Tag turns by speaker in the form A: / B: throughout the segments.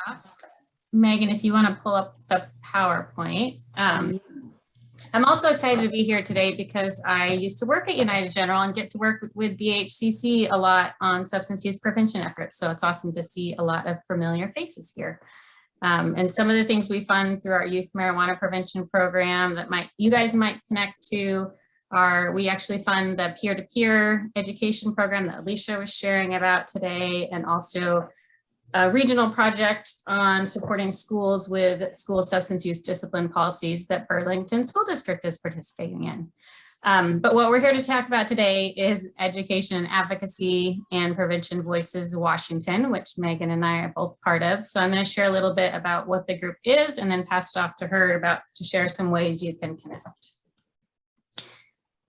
A: off. Megan, if you want to pull up the PowerPoint. I'm also excited to be here today because I used to work at United General and get to work with BHCC a lot on substance use prevention efforts. So it's awesome to see a lot of familiar faces here. And some of the things we fund through our youth marijuana prevention program that you guys might connect to are, we actually fund the peer-to-peer education program that Alicia was sharing about today, and also a regional project on supporting schools with school substance use discipline policies that Burlington School District is participating in. But what we're here to talk about today is Education and Advocacy and Prevention Voices Washington, which Megan and I are both part of. So I'm going to share a little bit about what the group is and then pass it off to her to share some ways you can connect.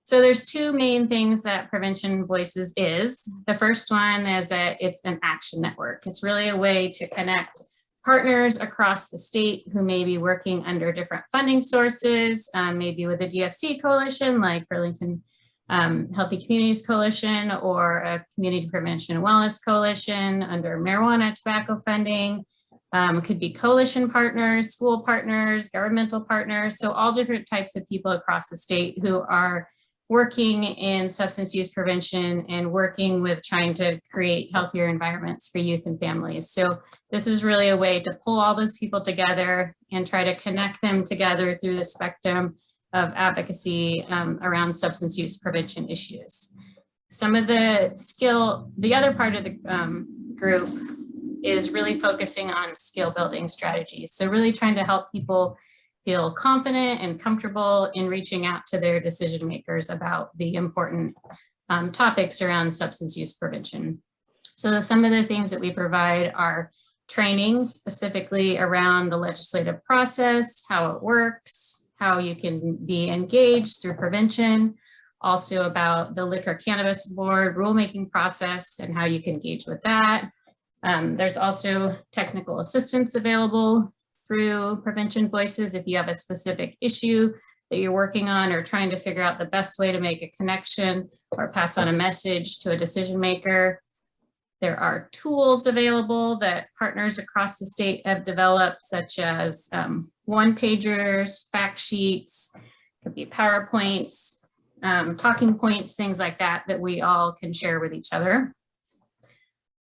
A: So there's two main things that Prevention Voices is. The first one is that it's an action network. It's really a way to connect partners across the state who may be working under different funding sources, maybe with a DFC coalition like Burlington Healthy Communities Coalition, or a Community Prevention and Wellness Coalition under marijuana, tobacco funding. Could be coalition partners, school partners, governmental partners. So all different types of people across the state who are working in substance use prevention and working with trying to create healthier environments for youth and families. So this is really a way to pull all those people together and try to connect them together through the spectrum of advocacy around substance use prevention issues. Some of the other part of the group is really focusing on skill building strategies. So really trying to help people feel confident and comfortable in reaching out to their decision makers about the important topics around substance use prevention. So some of the things that we provide are training specifically around the legislative process, how it works, how you can be engaged through prevention, also about the Liquor Cannabis Board rulemaking process and how you can engage with that. There's also technical assistance available through Prevention Voices if you have a specific issue that you're working on or trying to figure out the best way to make a connection or pass on a message to a decision maker. There are tools available that partners across the state have developed, such as one-pagers, fact sheets, could be PowerPoints, talking points, things like that, that we all can share with each other.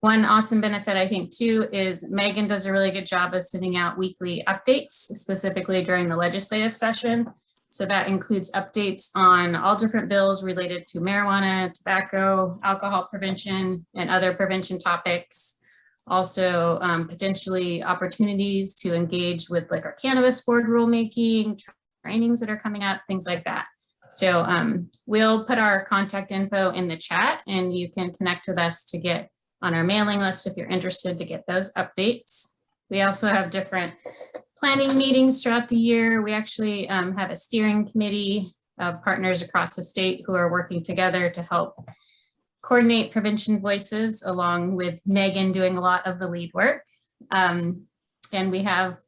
A: One awesome benefit, I think, too, is Megan does a really good job of sending out weekly updates, specifically during the legislative session. So that includes updates on all different bills related to marijuana, tobacco, alcohol prevention, and other prevention topics. Also, potentially opportunities to engage with Liquor Cannabis Board rulemaking, trainings that are coming up, things like that. So we'll put our contact info in the chat, and you can connect with us to get on our mailing list if you're interested to get those updates. We also have different planning meetings throughout the year. We actually have a steering committee of partners across the state who are working together to help coordinate Prevention Voices, along with Megan doing a lot of the lead work. And we have,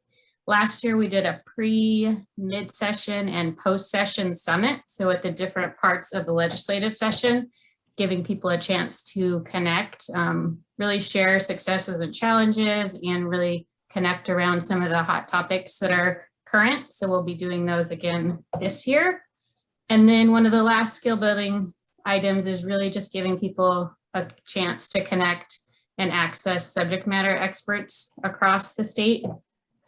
A: last year we did a pre-mid-session and post-session summit. So at the different parts of the legislative session, giving people a chance to connect, really share successes and challenges, and really connect around some of the hot topics that are current. So we'll be doing those again this year. And then one of the last skill building items is really just giving people a chance to connect and access subject matter experts across the state.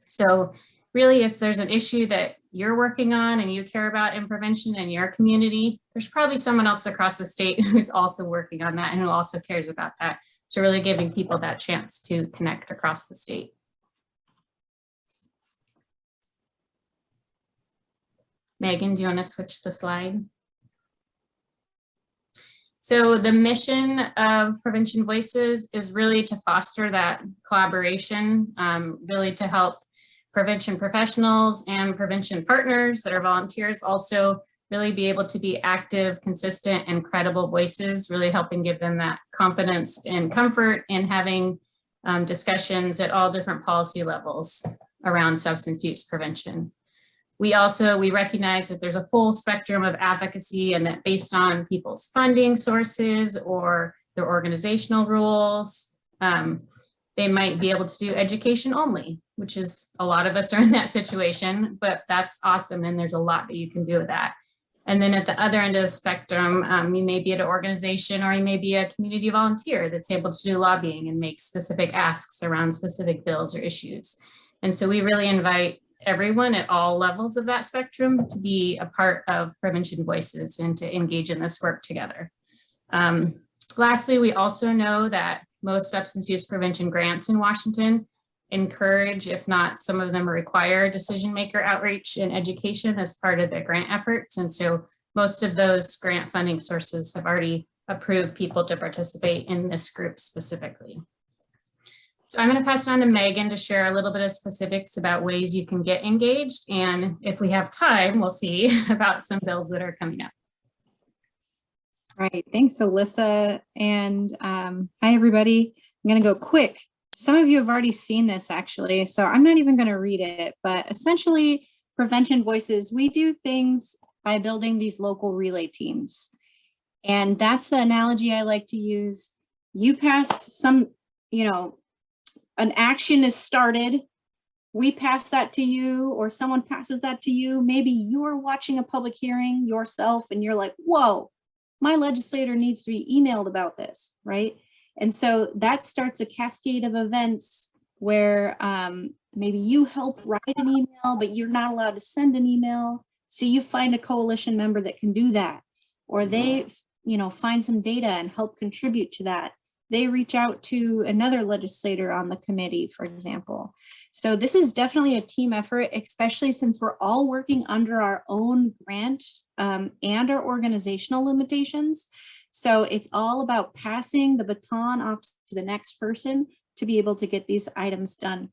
A: So really, if there's an issue that you're working on and you care about in prevention in your community, there's probably someone else across the state who's also working on that and who also cares about that. So really giving people that chance to connect across the state. Megan, do you want to switch the slide? So the mission of Prevention Voices is really to foster that collaboration, really to help prevention professionals and prevention partners that are volunteers also really be able to be active, consistent, and credible voices, really helping give them that confidence and comfort in having discussions at all different policy levels around substance use prevention. We recognize that there's a full spectrum of advocacy, and that based on people's funding sources or their organizational rules, They might be able to do education only, which is a lot of us are in that situation, but that's awesome. And there's a lot that you can do with that. And then at the other end of the spectrum, you may be at an organization or you may be a community volunteer that's able to do lobbying and make specific asks around specific bills or issues. And so we really invite everyone at all levels of that spectrum to be a part of Prevention Voices and to engage in this work together. Lastly, we also know that most substance use prevention grants in Washington encourage, if not some of them require, decision maker outreach and education as part of their grant efforts. And so most of those grant funding sources have already approved people to participate in this group specifically. So I'm going to pass it on to Megan to share a little bit of specifics about ways you can get engaged. And if we have time, we'll see about some bills that are coming up.
B: All right, thanks, Alyssa. And hi, everybody. I'm going to go quick. Some of you have already seen this, actually, so I'm not even going to read it. But essentially, Prevention Voices, we do things by building these local relay teams. And that's the analogy I like to use. You pass some, an action is started. We pass that to you, or someone passes that to you. Maybe you're watching a public hearing yourself and you're like, whoa, my legislator needs to be emailed about this, right? And so that starts a cascade of events where maybe you help write an email, but you're not allowed to send an email. So you find a coalition member that can do that, or they, find some data and help contribute to that. They reach out to another legislator on the committee, for example. So this is definitely a team effort, especially since we're all working under our own grant and our organizational limitations. So it's all about passing the baton off to the next person to be able to get these items done.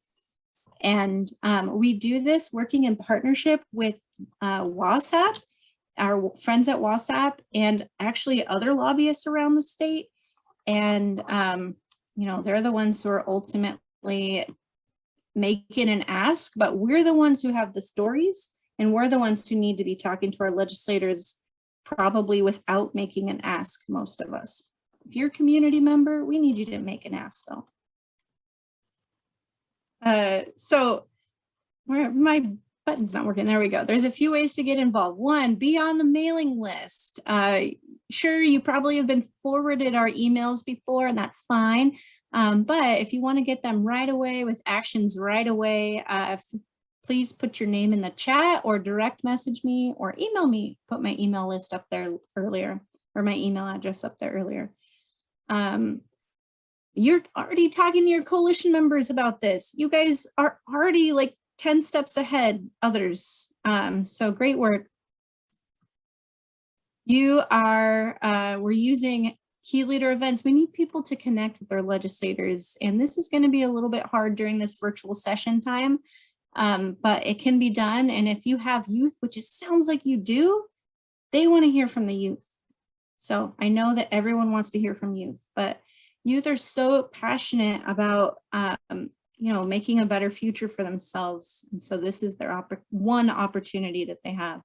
B: And we do this working in partnership with WASAP, our friends at WASAP, and actually other lobbyists around the state. And, they're the ones who are ultimately making an ask, but we're the ones who have the stories, and we're the ones who need to be talking to our legislators, probably without making an ask, most of us. If you're a community member, we need you to make an ask, though. So where my button's not working. There we go. There's a few ways to get involved. One, be on the mailing list. Sure, you probably have been forwarded our emails before, and that's fine. But if you want to get them right away with actions right away, please put your name in the chat or direct message me or email me. Put my email list up there earlier, or my email address up there earlier. You're already talking to your coalition members about this. You guys are already like 10 steps ahead others. So great work. We're using key leader events. We need people to connect with their legislators. And this is going to be a little bit hard during this virtual session time, but it can be done. And if you have youth, which it sounds like you do, they want to hear from the youth. So I know that everyone wants to hear from youth, but youth are so passionate about, making a better future for themselves. And so this is their one opportunity that they have.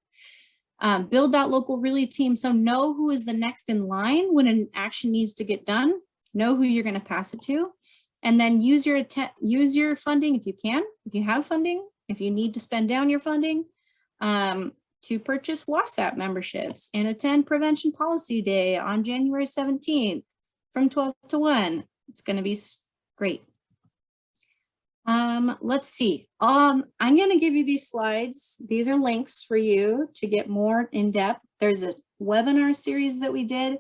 B: Build that local relay team. So know who is the next in line when an action needs to get done. Know who you're going to pass it to, and then use your funding if you can, if you have funding, if you need to spend down your funding, to purchase WhatsApp memberships and attend Prevention Policy Day on January 17th from 12 to 1. It's going to be great. Let's see. I'm going to give you these slides. These are links for you to get more in depth. There's a webinar series that we did.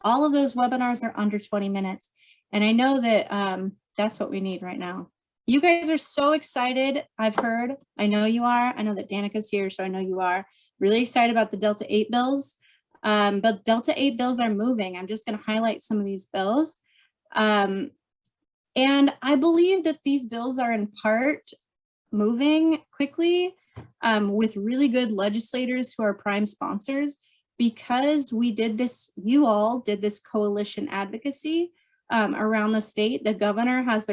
B: All of those webinars are under 20 minutes. And I know that that's what we need right now. You guys are so excited. I've heard, I know you are. I know that Danica's here, so I know you are really excited about the Delta 8 bills. But Delta 8 bills are moving. I'm just going to highlight some of these bills. And I believe that these bills are in part moving quickly with really good legislators who are prime sponsors, because we did this, you all did this coalition advocacy around the state. The governor has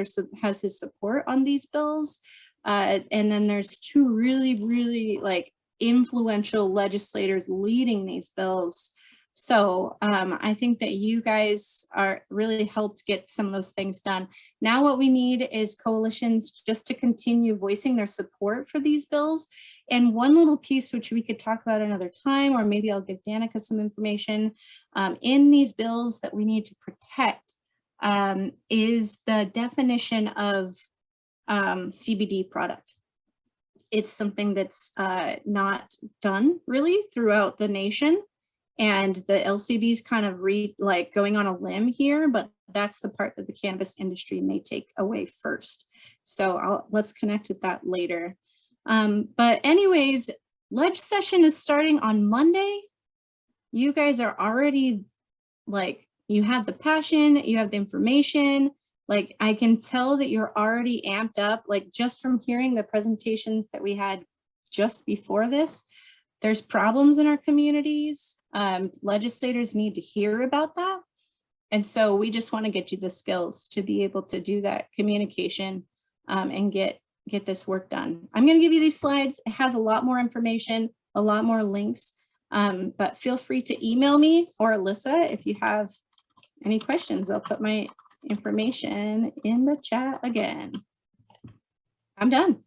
B: his support on these bills. And then there's two really, really like influential legislators leading these bills. So I think that you guys are really helped get some of those things done. Now what we need is coalitions just to continue voicing their support for these bills. And one little piece which we could talk about another time, or maybe I'll give Danica some information in these bills that we need to protect is the definition of CBD product. It's something that's not done really throughout the nation. And the LCB's kind of going on a limb here, but that's the part that the cannabis industry may take away first. So let's connect with that later. But anyways, ledge session is starting on Monday. You guys are already you have the passion, you have the information. I can tell that you're already amped up, just from hearing the presentations that we had just before this. There's problems in our communities. Legislators need to hear about that. And so we just want to get you the skills to be able to do that communication and get this work done. I'm going to give you these slides. It has a lot more information, a lot more links, but feel free to email me or Alyssa if you have any questions. I'll put my information in the chat again. I'm done.